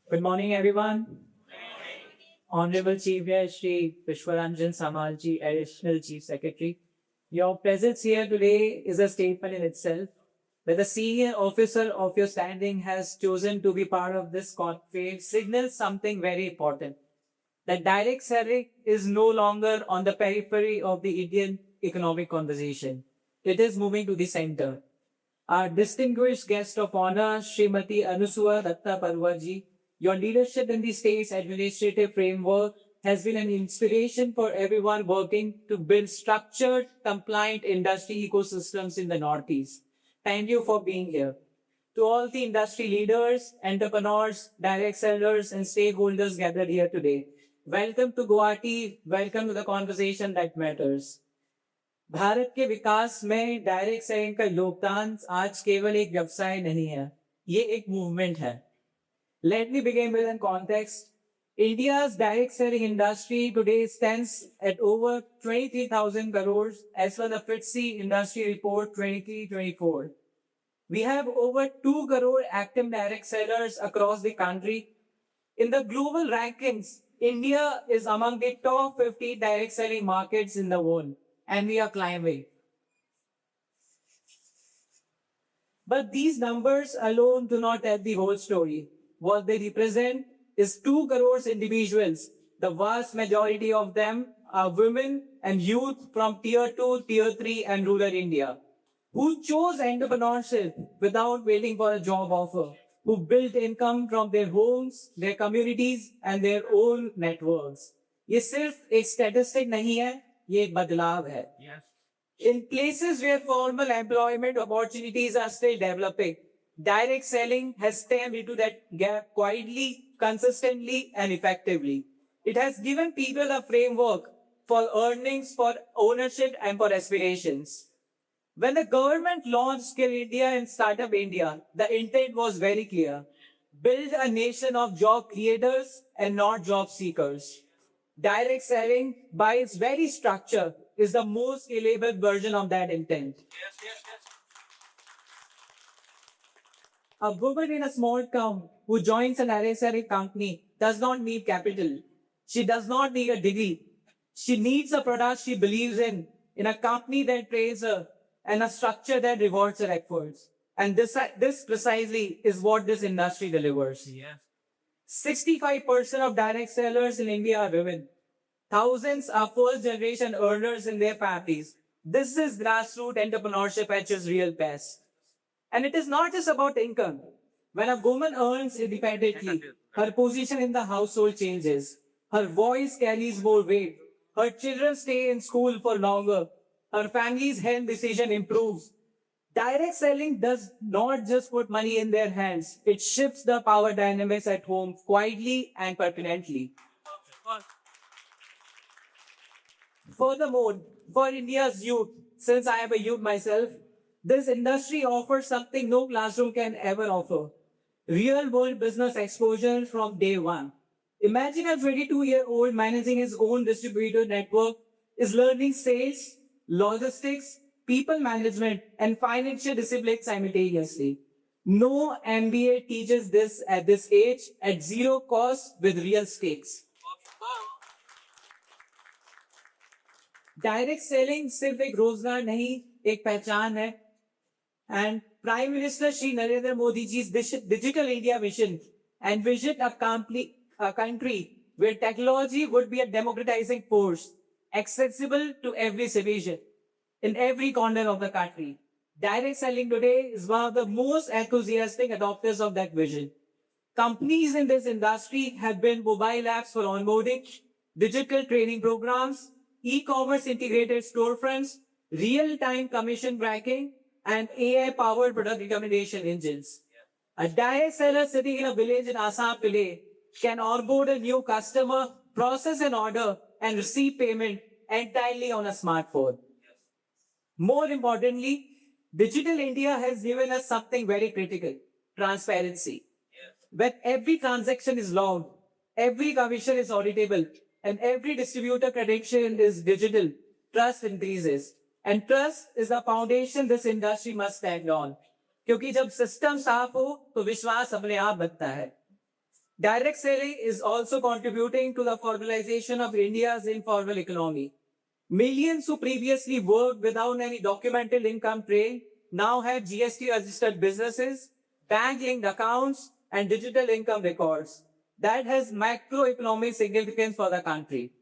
Good morning, everyone. Honorable Chief Guest Shri Vishwaranjan Samalji, Additional Chief Secretary. Your presence here today is a statement in itself. That the senior officer of your standing has chosen to be part of this conclave signals something very important. That direct selling is no longer on the periphery of the Indian economic conversation. It is moving to the center. Our distinguished guest of honor, Srimati Anusua Datta Parwarji, your leadership in the state's administrative framework has been an inspiration for everyone working to build structured, compliant industry ecosystems in the Northeast. Thank you for being here. To all the industry leaders, entrepreneurs, direct sellers, and stakeholders gathered here today, welcome to Guwahati. Welcome to the conversation that matters. Bharat के विकास में direct selling का योगदान आज केवल एक व्यवसाय नहीं है, ये एक मूवमेंट है. Let me begin with a context. India's direct selling industry today stands at over 23,000 crores as per the FTSE Industry Report 23-24. We have over 2 crore active direct sellers across the country. In the global rankings, India is among the top 50 direct selling markets in the world, and we are climbing. But these numbers alone do not tell the whole story. What they represent is 2 crores individuals. The vast majority of them are women and youth from Tier 2, Tier 3 and rural India, who chose entrepreneurship without waiting for a job offer, who built income from their homes, their communities and their own networks. ये सिर्फ एक statistic नहीं है, ये एक बदलाव है. In places where formal employment opportunities are still developing, direct selling has stepped into that gap quietly, consistently, and effectively. It has given people a framework for earnings, for ownership, and for aspirations. When the government launched Skill India and Startup India, the intent was very clear. Build a nation of job creators and not job seekers. Direct selling, by its very structure, is the most scalable version of that intent. A woman in a small town who joins an direct selling company does not need capital. She does not need a degree. She needs a product she believes in a company that trains her, and a structure that rewards her efforts. And this precisely is what this industry delivers. 65% of direct sellers in India are women. Thousands are first generation earners in their families. This is grassroots entrepreneurship at its real best. And it is not just about income. When a woman earns independently, her position in the household changes. Her voice carries more weight. Her children stay in school for longer. Her family's health decision improves. Direct selling does not just put money in their hands. It shifts the power dynamics at home quietly and permanently. Furthermore, for India's youth, since I am a youth myself, this industry offers something no classroom can ever offer. Real world business exposure from day one. Imagine a 22-year-old managing his own distributor network, is learning sales, logistics, people management, and financial discipline simultaneously. No MBA teaches this at this age at zero cost with real stakes. Direct selling सिर्फ एक रोजगार नहीं, एक पहचान है. And Prime Minister Shri Narendra Modi ji's Digital India vision envisioned a country where technology would be a democratizing force, accessible to every citizen in every corner of the country. Direct selling today is one of the most enthusiastic adopters of that vision. Companies in this industry have built mobile apps for onboarding, digital training programs, e-commerce integrated storefronts, real-time commission tracking, and AI-powered product recommendation engines. A direct seller sitting in a village in Assam today can onboard a new customer, process an order, and receive payment entirely on a smartphone. More importantly, Digital India has given us something very critical: transparency. When every transaction is logged, every commission is auditable, and every distributor credential is digital, trust increases. And trust is the foundation this industry must stand on. क्योंकि जब system साफ हो तो विश्वास अपने आप बनता है. Direct selling is also contributing to the formalization of India's informal economy. Millions who previously worked without any documented income trail now have GST registered businesses, bank linked accounts, and digital income records. That has macroeconomic significance for the country.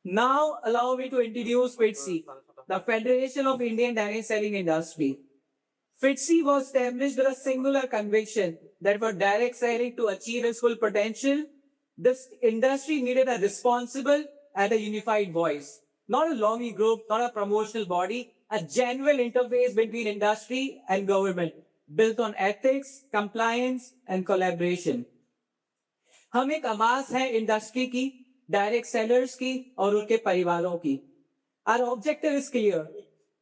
Now, allow me to introduce FITSE, the Federation of Indian Direct Selling Industry. FITSE was established with a singular conviction that for direct selling to achieve its full potential, this industry needed a responsible and a unified voice. Not a lobby group, not a promotional body, a genuine interface between industry and government, built on ethics, compliance, and collaboration. हम एक आवाज है industry की, direct sellers की और उनके परिवारों की. Our objective is clear.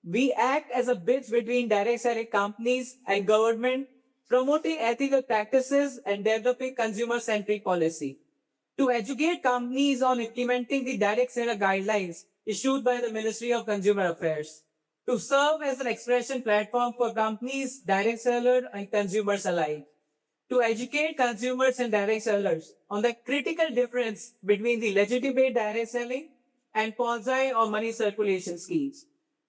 We act as a bridge between direct selling companies and government, promoting ethical practices and developing consumer-centric policy. To educate companies on implementing the direct seller guidelines issued by the Ministry of Consumer Affairs. To serve as an expression platform for companies, direct sellers, and consumers alike. To educate consumers and direct sellers on the critical difference between the legitimate direct selling and quasi or money circulation schemes.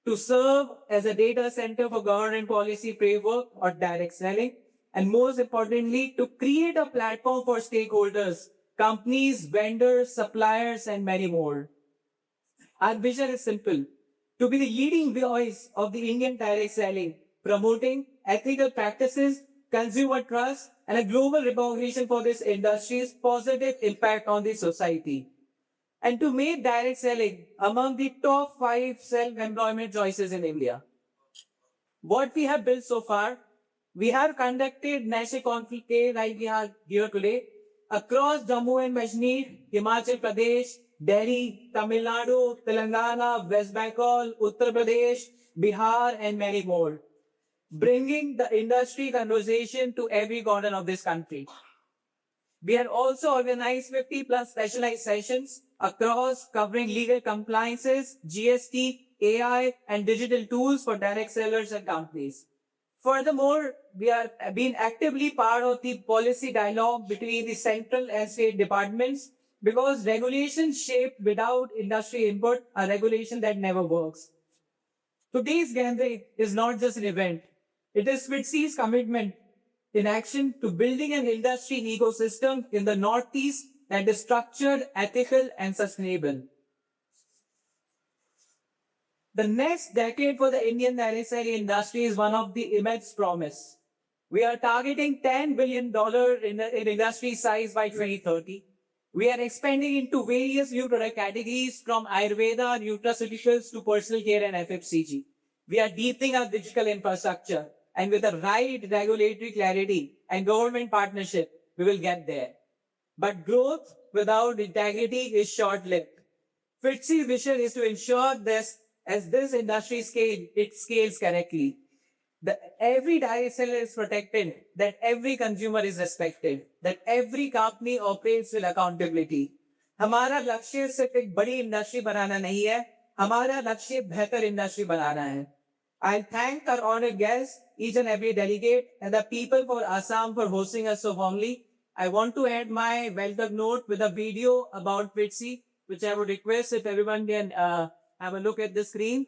To serve as a data center for government policy framework or direct selling, and most importantly, to create a platform for stakeholders, companies, vendors, suppliers, and many more. Our vision is simple: to be the leading voice of the Indian direct selling, promoting ethical practices, consumer trust, and a global recognition for this industry's positive impact on the society. And to make direct selling among the top 5 self-employment choices in India. What we have built so far, we have conducted national conferences like we are here today across Jammu and Kashmir, Himachal Pradesh, Delhi, Tamil Nadu, Telangana, West Bengal, Uttar Pradesh, Bihar, and many more, bringing the industry conversation to every corner of this country. We have also organized 50 plus specialized sessions across covering legal compliances, GST, AI, and digital tools for direct sellers and companies. Furthermore, we are being actively part of the policy dialogue between the central and state departments because regulation shaped without industry input are regulation that never works. Today's gathering is not just an event. It is FITSE's commitment in action to building an industry ecosystem in the Northeast that is structured, ethical, and sustainable. The next decade for the Indian direct selling industry is one of the immense promise. We are targeting $10 billion in industry size by 2030. We are expanding into various new product categories from Ayurveda, nutraceuticals to personal care and FMCG. We are deepening our digital infrastructure, and with the right regulatory clarity and government partnership, we will get there. But growth without integrity is short-lived. FITSE's vision is to ensure this, as this industry scales correctly, that every direct seller is protected, that every consumer is respected, that every company operates with accountability. हमारा लक्ष्य सिर्फ एक बड़ी industry बनाना नहीं है, हमारा लक्ष्य बेहतर इंडस्ट्री बनाना है. I thank our honored guests, each and every delegate, and the people for Assam for hosting us so warmly. I want to end my welcome note with a video about FITSE, which I would request if everyone can have a look at the screen.